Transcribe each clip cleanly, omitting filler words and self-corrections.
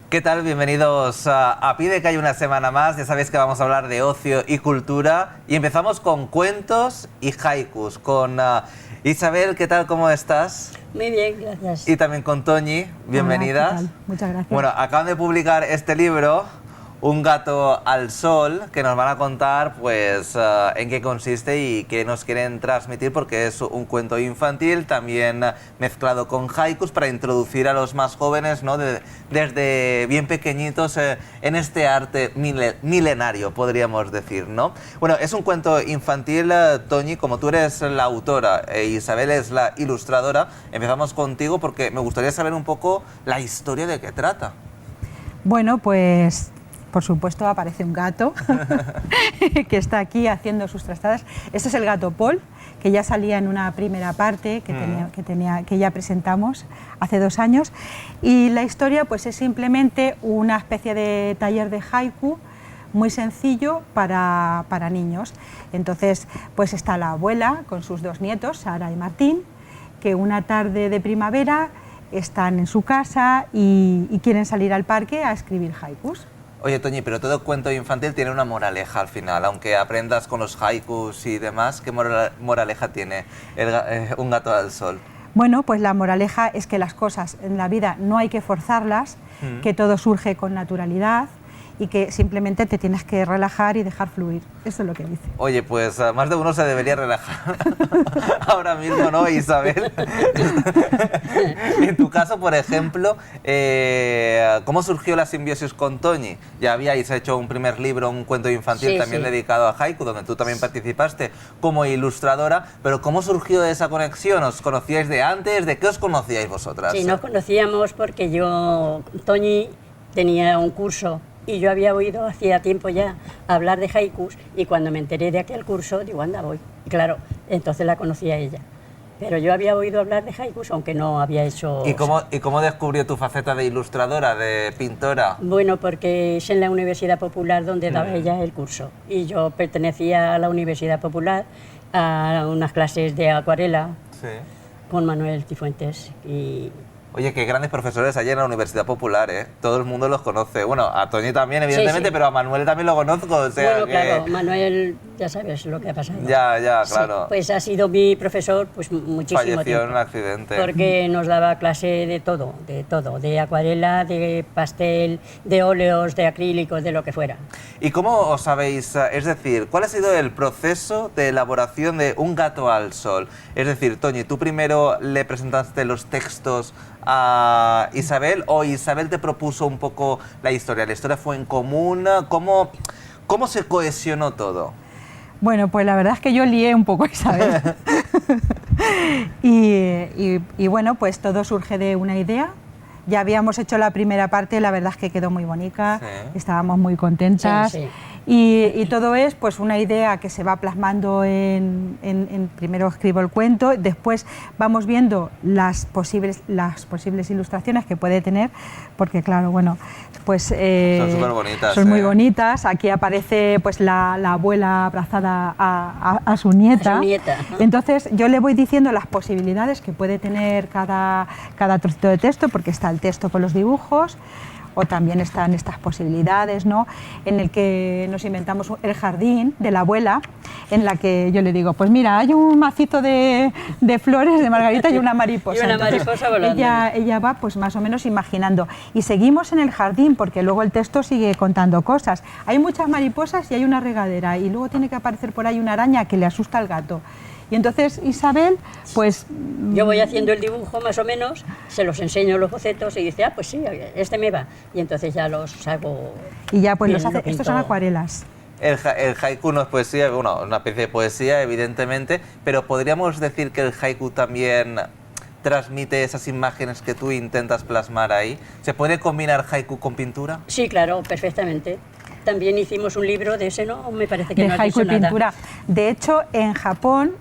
¿Qué tal? Bienvenidos a Pide que hay una semana más. Ya sabéis que vamos a hablar de ocio y cultura. Y empezamos con cuentos y haikus. Con Isabel, ¿qué tal? ¿Cómo estás? Muy bien, gracias. Y también con Toñi, bienvenidas. Hola, ¿qué tal? Muchas gracias. Bueno, acaban de publicar este libro, Un gato al sol, que nos van a contar pues en qué consiste y qué nos quieren transmitir, porque es un cuento infantil también mezclado con haikus para introducir a los más jóvenes, ¿no? Desde bien pequeñitos en este arte milenario, podríamos decir, ¿no? Bueno, es un cuento infantil, Toñi, como tú eres la autora e Isabel es la ilustradora, empezamos contigo porque me gustaría saber un poco la historia de qué trata. Bueno, pues por supuesto aparece un gato que está aquí haciendo sus trastadas. Este es el gato Paul, que ya salía en una primera parte que ya presentamos hace 2 años. Y la historia pues es simplemente una especie de taller de haiku muy sencillo para niños. Entonces pues está la abuela con sus 2 nietos, Sara y Martín, que una tarde de primavera están en su casa y quieren salir al parque a escribir haikus. Oye, Toñi, pero todo cuento infantil tiene una moraleja al final, aunque aprendas con los haikus y demás, ¿qué moraleja tiene Un gato al sol? Bueno, pues la moraleja es que las cosas en la vida no hay que forzarlas, que todo surge con naturalidad y que simplemente te tienes que relajar y dejar fluir. Eso es lo que dice. Oye, pues más de uno se debería relajar ahora mismo, ¿no, Isabel? En tu caso, por ejemplo, ¿cómo surgió la simbiosis con Toñi? Ya habíais hecho un primer libro, un cuento infantil también dedicado a haiku, donde tú también participaste como ilustradora, pero ¿cómo surgió esa conexión? ¿Os conocíais de antes? ¿De qué os conocíais vosotras? Sí, nos conocíamos porque Toñi tenía un curso y yo había oído hacía tiempo ya hablar de haikus y cuando me enteré de aquel curso, digo, anda, voy. Y claro, entonces la conocí a ella. Pero yo había oído hablar de haikus, aunque no había hecho... ¿Y cómo descubrió tu faceta de ilustradora, de pintora? Bueno, porque es en la Universidad Popular donde daba ella el curso. Y yo pertenecía a la Universidad Popular a unas clases de acuarela con Manuel Cifuentes y... Oye, qué grandes profesores hay en la Universidad Popular, ¿eh? Todo el mundo los conoce. Bueno, a Toñi también, evidentemente, pero a Manuel también lo conozco. O sea, bueno, claro, Manuel, ya sabes lo que ha pasado. Ya, claro. Pues ha sido mi profesor pues muchísimo tiempo. Falleció en un accidente. Porque nos daba clase de todo, de acuarela, de pastel, de óleos, de acrílicos, de lo que fuera. ¿Y cómo os habéis, es decir, cuál ha sido el proceso de elaboración de Un gato al sol? Es decir, Toñi, tú primero le presentaste los textos a Isabel o Isabel te propuso un poco la historia fue en común, ¿cómo se cohesionó todo? Bueno, pues la verdad es que yo lié un poco a Isabel. y bueno, pues todo surge de una idea. Ya habíamos hecho la primera parte, la verdad es que quedó muy bonita, estábamos muy contentas. Y todo es pues una idea que se va plasmando primero escribo el cuento, después vamos viendo las posibles ilustraciones que puede tener, porque claro, bueno, pues son súper bonitas. Son muy bonitas. Aquí aparece pues la abuela abrazada a su nieta. A su nieta. Entonces yo le voy diciendo las posibilidades que puede tener cada trocito de texto, porque está el texto con los dibujos, o también están estas posibilidades, ¿no? En el que nos inventamos el jardín de la abuela, en la que yo le digo, pues mira, hay un macito de flores de margarita y una mariposa. Y una mariposa volando. Ella va pues más o menos imaginando. Y seguimos en el jardín, porque luego el texto sigue contando cosas. Hay muchas mariposas y hay una regadera, y luego tiene que aparecer por ahí una araña que le asusta al gato. Y entonces Isabel, pues... Yo voy haciendo el dibujo más o menos, se los enseño los bocetos y dice, pues sí, este me va. Y entonces ya los hago... Y ya pues los hace, estos son acuarelas. El haiku no es poesía, bueno, una especie de poesía, evidentemente, pero podríamos decir que el haiku también transmite esas imágenes que tú intentas plasmar ahí. ¿Se puede combinar haiku con pintura? Sí, claro, perfectamente. También hicimos un libro de ese, ¿no? Me parece que de no has haiku dicho y pintura. Nada. De hecho, en Japón,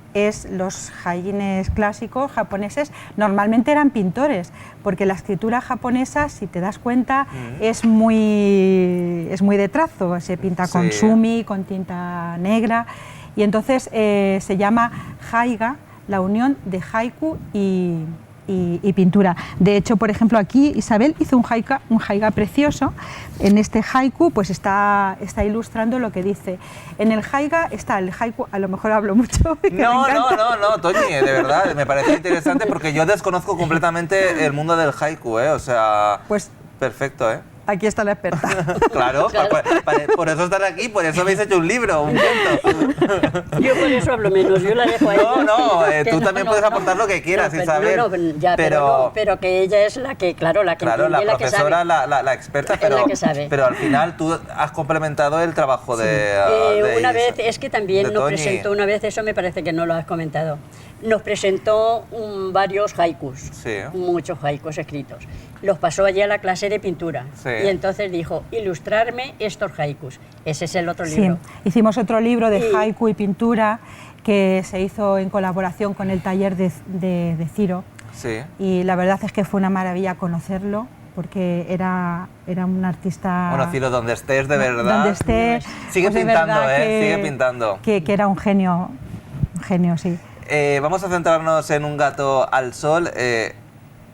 los haines clásicos japoneses normalmente eran pintores, porque la escritura japonesa, si te das cuenta, es muy de trazo. Se pinta con sumi, con tinta negra, y entonces se llama haiga, la unión de haiku y y pintura. De hecho, por ejemplo, aquí Isabel hizo un haiga precioso. En este haiku pues está ilustrando lo que dice. En el haiga está el haiku, a lo mejor hablo mucho. No, Toñi, de verdad, me parece interesante porque yo desconozco completamente el mundo del haiku, o sea, pues perfecto, Aquí está la experta. Claro, por eso están aquí, por eso habéis hecho un libro, un cuento. Yo por eso hablo menos, yo la dejo a ella. No, tú también puedes aportar lo que quieras, Isabel. Pero que ella es la que, claro, la que entiende, la profesora, la experta, es la que sabe. Pero al final tú has complementado el trabajo de una Isa, vez, es que también nos presentó una vez, eso me parece que no lo has comentado, nos presentó varios haikus, sí, muchos haikus escritos. Los pasó allí a la clase de pintura, sí, y entonces dijo, ilustrarme estos haikus. Ese es el otro libro. Sí, hicimos otro libro de haiku y pintura que se hizo en colaboración con el taller de Ciro. Sí. Y la verdad es que fue una maravilla conocerlo, porque era un artista... Bueno, Ciro, donde estés, de verdad. Donde estés... Sigue pues pintando, sigue pintando. Que era un genio, sí. Vamos a centrarnos en Un gato al sol.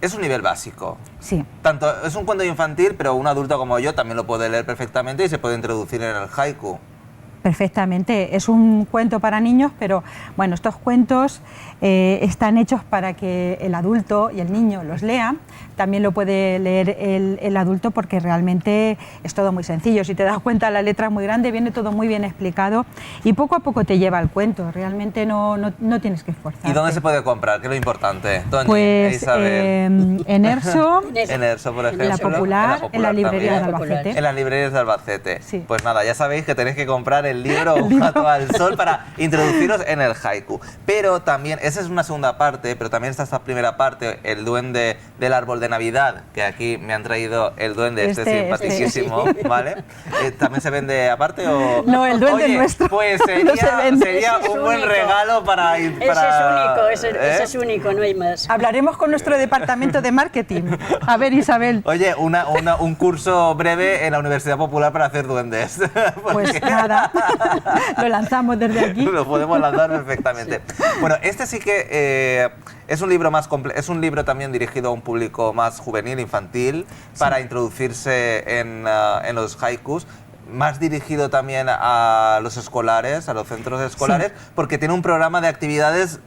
Es un nivel básico. Sí. Tanto es un cuento infantil, pero un adulto como yo también lo puede leer perfectamente y se puede introducir en el haiku. Perfectamente. Es un cuento para niños, pero bueno, estos cuentos están hechos para que el adulto y el niño los lean. También lo puede leer el adulto porque realmente es todo muy sencillo. Si te das cuenta, la letra es muy grande, viene todo muy bien explicado y poco a poco te lleva al cuento. Realmente no tienes que esforzarte. ¿Y dónde se puede comprar? ¿Qué es lo importante? Toñi, pues Isabel. En ERSO, en ERSO, por ejemplo. En la Popular, en las librerías de también. Albacete. En las librerías de Albacete. Sí. Pues nada, ya sabéis que tenéis que comprar el libro Un gato al sol para introduciros en el haiku. Pero también, esa es una segunda parte, pero también está esta primera parte, el duende del árbol de Navidad, que aquí me han traído el duende, este simpaticísimo, ¿vale? ¿También se vende aparte o...? No, el duende nuestro. Pues no sería un buen regalo para... Ese es único, ese es único, no hay más. Hablaremos con nuestro departamento de marketing. A ver, Isabel. Oye, un curso breve en la Universidad Popular para hacer duendes. Pues nada, lo lanzamos desde aquí. Lo podemos lanzar perfectamente. Sí. Bueno, este sí que es un libro más es un libro también dirigido a un público más juvenil, infantil, sí, para introducirse en los haikus. Más dirigido también a los escolares, a los centros escolares, sí, porque tiene un programa de actividades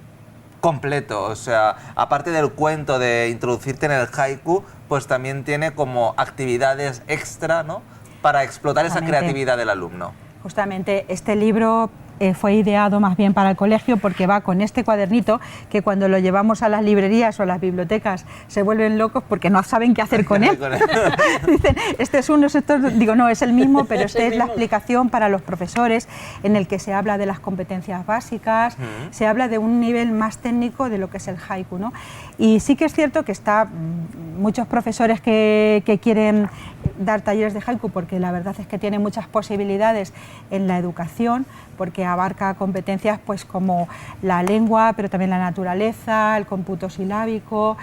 completo. O sea, aparte del cuento de introducirte en el haiku, pues también tiene como actividades extra, ¿no?, para explotar esa creatividad del alumno. Justamente este libro fue ideado más bien para el colegio porque va con este cuadernito que cuando lo llevamos a las librerías o a las bibliotecas se vuelven locos porque no saben qué hacer con él. Dicen, este es uno, digo, no, es el mismo, pero esta es la explicación para los profesores en el que se habla de las competencias básicas, se habla de un nivel más técnico de lo que es el haiku, ¿no? Y sí que es cierto que está muchos profesores que quieren dar talleres de haiku porque la verdad es que tiene muchas posibilidades en la educación, porque abarca competencias pues como la lengua, pero también la naturaleza, el cómputo silábico,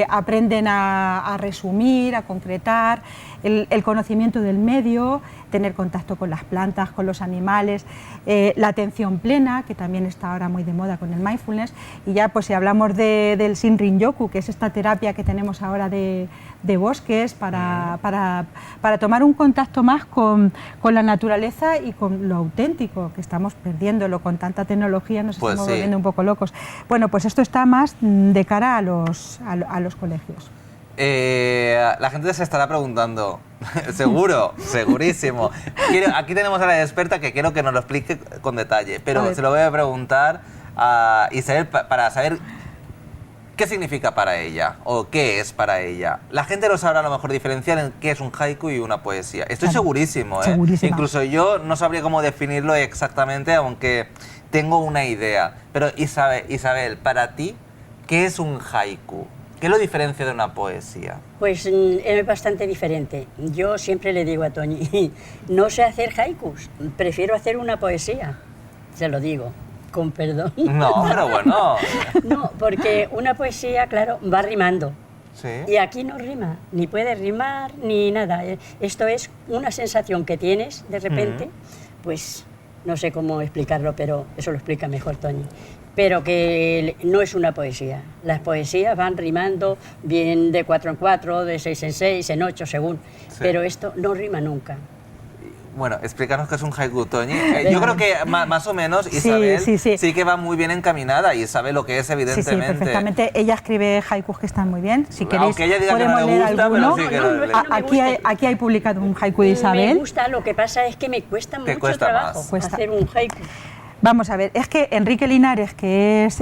aprenden a resumir, a concretar, el conocimiento del medio, tener contacto con las plantas, con los animales, la atención plena, que también está ahora muy de moda con el mindfulness, y ya pues si hablamos del Shinrin-yoku, que es esta terapia que tenemos ahora de bosques para tomar un contacto más con la naturaleza y con lo auténtico, que estamos perdiéndolo con tanta tecnología, nos estamos volviendo un poco locos. Bueno, pues esto está más de cara a los colegios. La gente se estará preguntando, seguro, segurísimo. Aquí tenemos a la experta que quiero que nos lo explique con detalle, pero se lo voy a preguntar a Isabel para saber qué significa para ella o qué es para ella. La gente no sabrá a lo mejor diferenciar en qué es un haiku y una poesía. Estoy segurísimo, ¿eh? Incluso yo no sabría cómo definirlo exactamente, aunque tengo una idea. Pero Isabel, para ti, ¿qué es un haiku? ¿Qué lo diferencia de una poesía? Pues es bastante diferente. Yo siempre le digo a Toñi, no sé hacer haikus, prefiero hacer una poesía. Se lo digo, con perdón. No, pero bueno. No, porque una poesía, claro, va rimando. Sí. Y aquí no rima, ni puede rimar, ni nada. Esto es una sensación que tienes de repente, pues no sé cómo explicarlo, pero eso lo explica mejor Toñi. pero que no es una poesía. Las poesías van rimando bien de 4 en 4, de 6 en 6, en 8 según, Sí. pero esto no rima nunca. Bueno, explícanos qué es un haiku, Toñi. Yo creo que más o menos Isabel sí que va muy bien encaminada y sabe lo que es, evidentemente. Sí, perfectamente. Ella escribe haikus que están muy bien. Si queréis, aunque ella diga que no podemos le leer gusta, alguno. pero sí que lo lee. Aquí hay publicado un haiku de Isabel. Me gusta, lo que pasa es que me cuesta Te mucho cuesta trabajo más. Cuesta. hacer un haiku. Vamos a ver, es que Enrique Linares, que es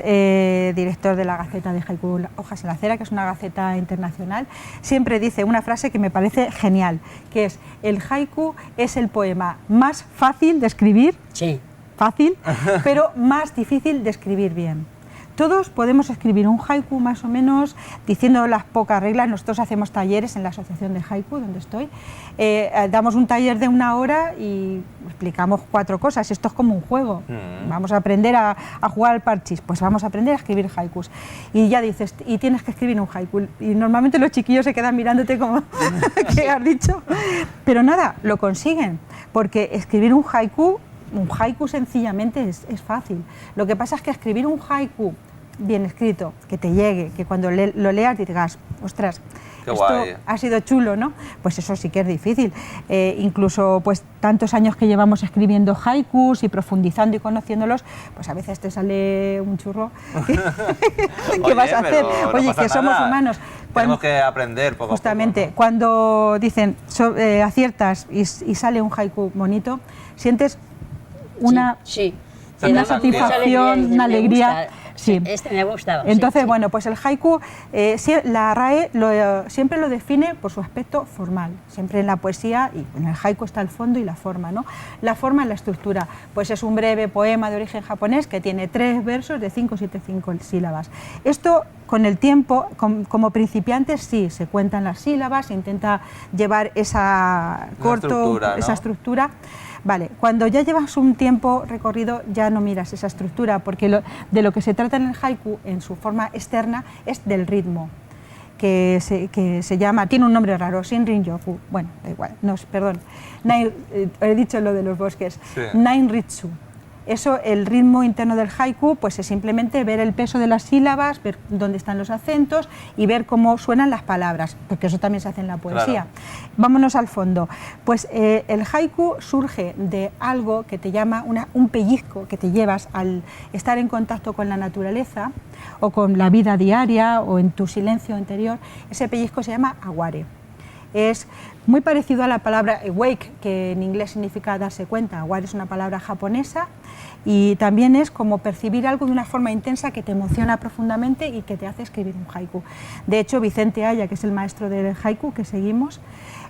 director de la Gaceta de Haiku Hojas en la Acera, que es una gaceta internacional, siempre dice una frase que me parece genial, que es: el haiku es el poema más fácil de escribir, Sí. fácil, pero más difícil de escribir bien. Todos podemos escribir un haiku más o menos diciendo las pocas reglas. Nosotros hacemos talleres en la asociación de haiku, donde estoy. Damos un taller de 1 hora y explicamos 4 cosas. Esto es como un juego. Vamos a aprender a jugar al parchís. Pues vamos a aprender a escribir haikus. Y ya dices, y tienes que escribir un haiku. Y normalmente los chiquillos se quedan mirándote como, ¿qué has dicho? Pero nada, lo consiguen. Porque escribir un haiku sencillamente es fácil. Lo que pasa es que escribir un haiku bien escrito, que te llegue, que cuando lo leas digas, ostras, Qué esto guay. ha sido chulo, ¿no? Pues eso sí que es difícil. Incluso pues tantos años que llevamos escribiendo haikus y profundizando y conociéndolos, pues a veces te sale un churro. ¿Qué vas a hacer? Pero no Oye, pasa que somos nada. humanos. Tenemos que aprender poco Justamente, a poco, cuando dicen aciertas y sale un haiku bonito, sientes una Sí. Una una satisfacción, satisfacción, una alegría. Sí. Este me ha gustado. sí, Entonces, sí. bueno, pues el haiku, la RAE siempre lo define por su aspecto formal. Siempre en la poesía y en el haiku está el fondo y la forma, ¿no? La forma en la estructura. Pues es un breve poema de origen japonés que tiene 3 versos de 5 sílabas. Esto, con el tiempo, como principiantes, sí, se cuentan las sílabas, se intenta llevar esa estructura, ¿no? estructura. Vale, cuando ya llevas un tiempo recorrido ya no miras esa estructura, porque de lo que se trata en el haiku, en su forma externa, es del ritmo, que se llama, tiene un nombre raro, Shinrin-yoku, bueno, da igual, no, perdón, he dicho lo de los bosques, Sí. Nainritsu. Eso, el ritmo interno del haiku, pues es simplemente ver el peso de las sílabas, ver dónde están los acentos y ver cómo suenan las palabras, porque eso también se hace en la poesía. Claro. Vámonos al fondo. Pues el haiku surge de algo que te llama un pellizco que te llevas al estar en contacto con la naturaleza o con la vida diaria o en tu silencio interior. Ese pellizco se llama aware. Es muy parecido a la palabra awake, que en inglés significa darse cuenta. Aware es una palabra japonesa y también es como percibir algo de una forma intensa que te emociona profundamente y que te hace escribir un haiku. De hecho, Vicente Aya, que es el maestro del haiku que seguimos,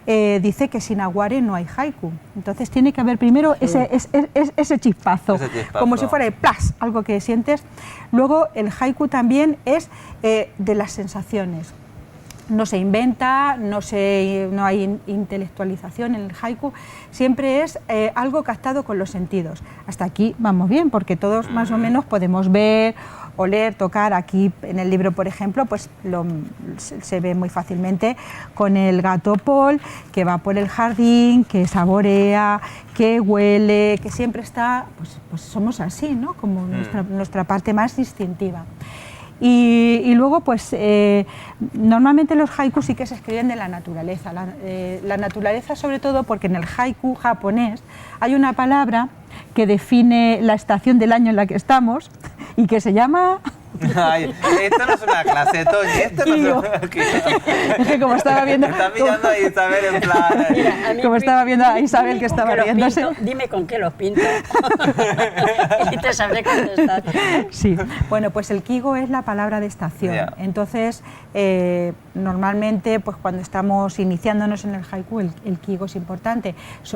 dice que sin aware no hay haiku. Entonces tiene que haber primero ese chispazo, Ese chispazo. como si fuera el plas, algo que sientes. Luego el haiku también es de las sensaciones. No se inventa, no hay intelectualización en el haiku, siempre es algo captado con los sentidos. Hasta aquí vamos bien, porque todos más o menos podemos ver, oler, tocar. Aquí en el libro, por ejemplo, pues se ve muy fácilmente con el gato Paul, que va por el jardín, que saborea, que huele, que siempre está, pues somos así, ¿no? Como nuestra parte más instintiva. Y luego, pues normalmente los haikus sí que se escriben de la naturaleza. La naturaleza, sobre todo, porque en el haiku japonés hay una palabra que define la estación del año en la que estamos y que se llama... Ay, esto no es una clase, Toñi, esto no Kio. es una Es que como estaba viendo... Está pillando a Isabel en plan... Mira, a mí Como estaba viendo a Isabel dime que con estaba qué los riéndose. pinto, dime con qué los pinto y te sabré contestar. Sí, bueno, pues el kigo es la palabra de estación. Yeah. Entonces, normalmente, pues cuando estamos iniciándonos en el haiku, el kigo es importante.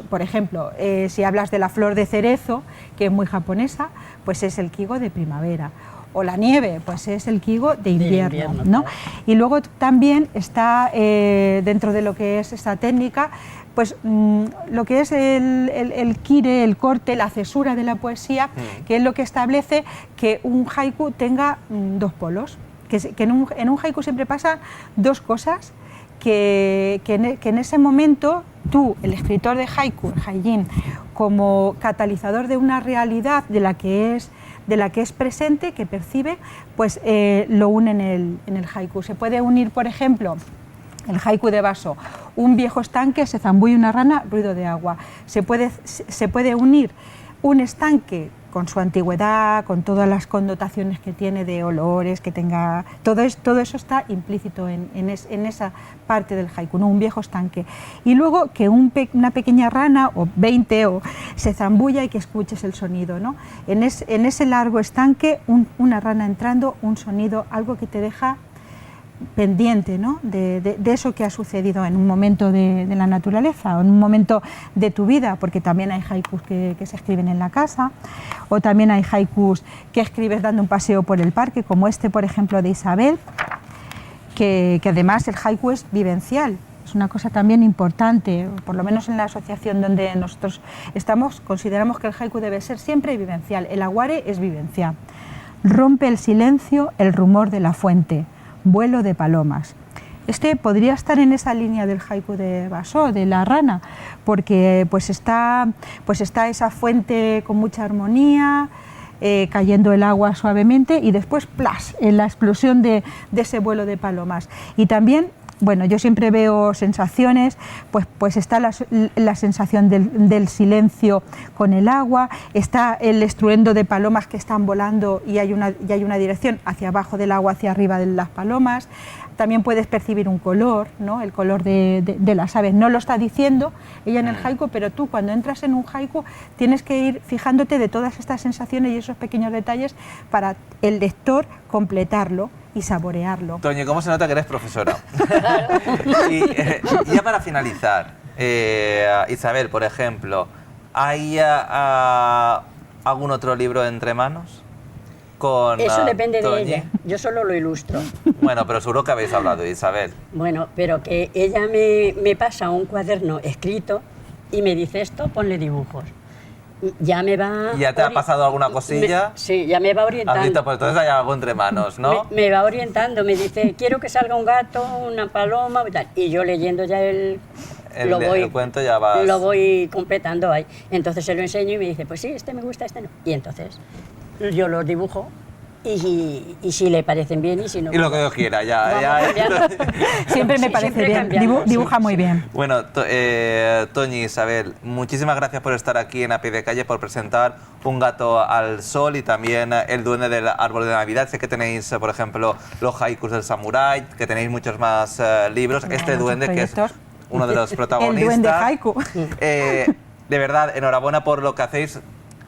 Por ejemplo, si hablas de la flor de cerezo, que es muy japonesa, pues es el kigo de primavera. O la nieve, pues es el kigo de invierno, ¿no? claro. Y luego también está dentro de lo que es esta técnica, pues lo que es el kire, el corte, la cesura de la poesía, que es lo que establece que un haiku tenga 2 polos, que en un haiku siempre pasan 2 cosas que en ese momento tú, el escritor de haiku, el haijin, como catalizador de una realidad de la que es de la que es presente, que percibe, pues lo une en el haiku. Se puede unir, por ejemplo, el haiku de Basho, un viejo estanque, se zambulle una rana, ruido de agua. Se puede unir un estanque con su antigüedad, con todas las connotaciones que tiene de olores, que tenga... Todo eso está implícito en esa parte del haiku, ¿no? Un viejo estanque. Y luego que una pequeña rana, o 20, se zambulla y que escuches el sonido, ¿no? En ese largo estanque, una rana entrando, un sonido, algo que te deja pendiente, ¿no? de eso que ha sucedido en un momento de la naturaleza o en un momento de tu vida, porque también hay haikus que se escriben en la casa, o también hay haikus que escribes dando un paseo por el parque, como este, por ejemplo, de Isabel, que además el haiku es vivencial. Es una cosa también importante, por lo menos en la asociación donde nosotros estamos, consideramos que el haiku debe ser siempre vivencial. El aguare es vivencial. Rompe el silencio el rumor de la fuente, vuelo de palomas. Este podría estar en esa línea del haiku de Basho, de la rana, porque pues está esa fuente con mucha armonía, cayendo el agua suavemente y después ¡plas!, en la explosión de ese vuelo de palomas. Y también, bueno, yo siempre veo sensaciones, pues está la sensación del silencio con el agua, está el estruendo de palomas que están volando y hay una dirección hacia abajo del agua, hacia arriba de las palomas. También puedes percibir un color, ¿no? El color de las aves. No lo está diciendo ella en el haiku, pero tú cuando entras en un haiku tienes que ir fijándote de todas estas sensaciones y esos pequeños detalles para el lector completarlo y saborearlo. Toñi, ¿cómo se nota que eres profesora? Y ya para finalizar, Isabel, por ejemplo, ¿hay algún otro libro entre manos? Eso depende Toñi. de ella, yo solo lo ilustro. Bueno, pero seguro que habéis hablado, Isabel. Bueno, pero que ella me pasa un cuaderno escrito y me dice esto, ponle dibujos. Ya me va... ¿Ya te ha pasado alguna cosilla? Sí, ya me va orientando. ¿Has visto? Pues entonces hay algo entre manos, ¿no? Me va orientando, me dice, quiero que salga un gato, una paloma y tal. Y yo leyendo ya el cuento ya vas... Lo voy completando ahí. Entonces se lo enseño y me dice, pues sí, este me gusta, este no. Y entonces yo los dibujo y si le parecen bien y si no... Y lo que Dios quiera, ya. Siempre me parece bien, dibuja muy bien. Bueno, Toñi, Isabel, muchísimas gracias por estar aquí en A Pie de Calle, por presentar Un gato al sol y también El duende del árbol de Navidad. Sé que tenéis, por ejemplo, los haikus del samurái, que tenéis muchos más libros. Este duende, que es uno de los protagonistas. El duende haiku. De verdad, enhorabuena por lo que hacéis,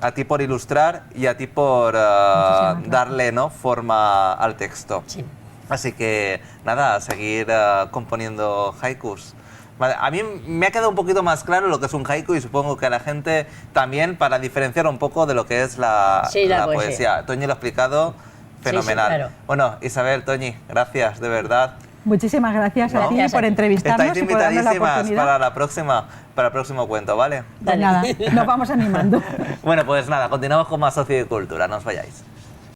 a ti por ilustrar y a ti por darle, ¿no?, forma al texto. Sí. Así que, nada, a seguir componiendo haikus. Vale, a mí me ha quedado un poquito más claro lo que es un haiku y supongo que a la gente también, para diferenciar un poco de lo que es la poesía. Toñi lo ha explicado fenomenal. Sí, claro. Bueno, Isabel, Toñi, gracias, de verdad. Muchísimas gracias a ti por entrevistarnos. Estáis invitadísimas para el próximo cuento, ¿vale? Pues nada, nos vamos animando. Bueno, pues nada, continuamos con más Socio y Cultura, no os vayáis.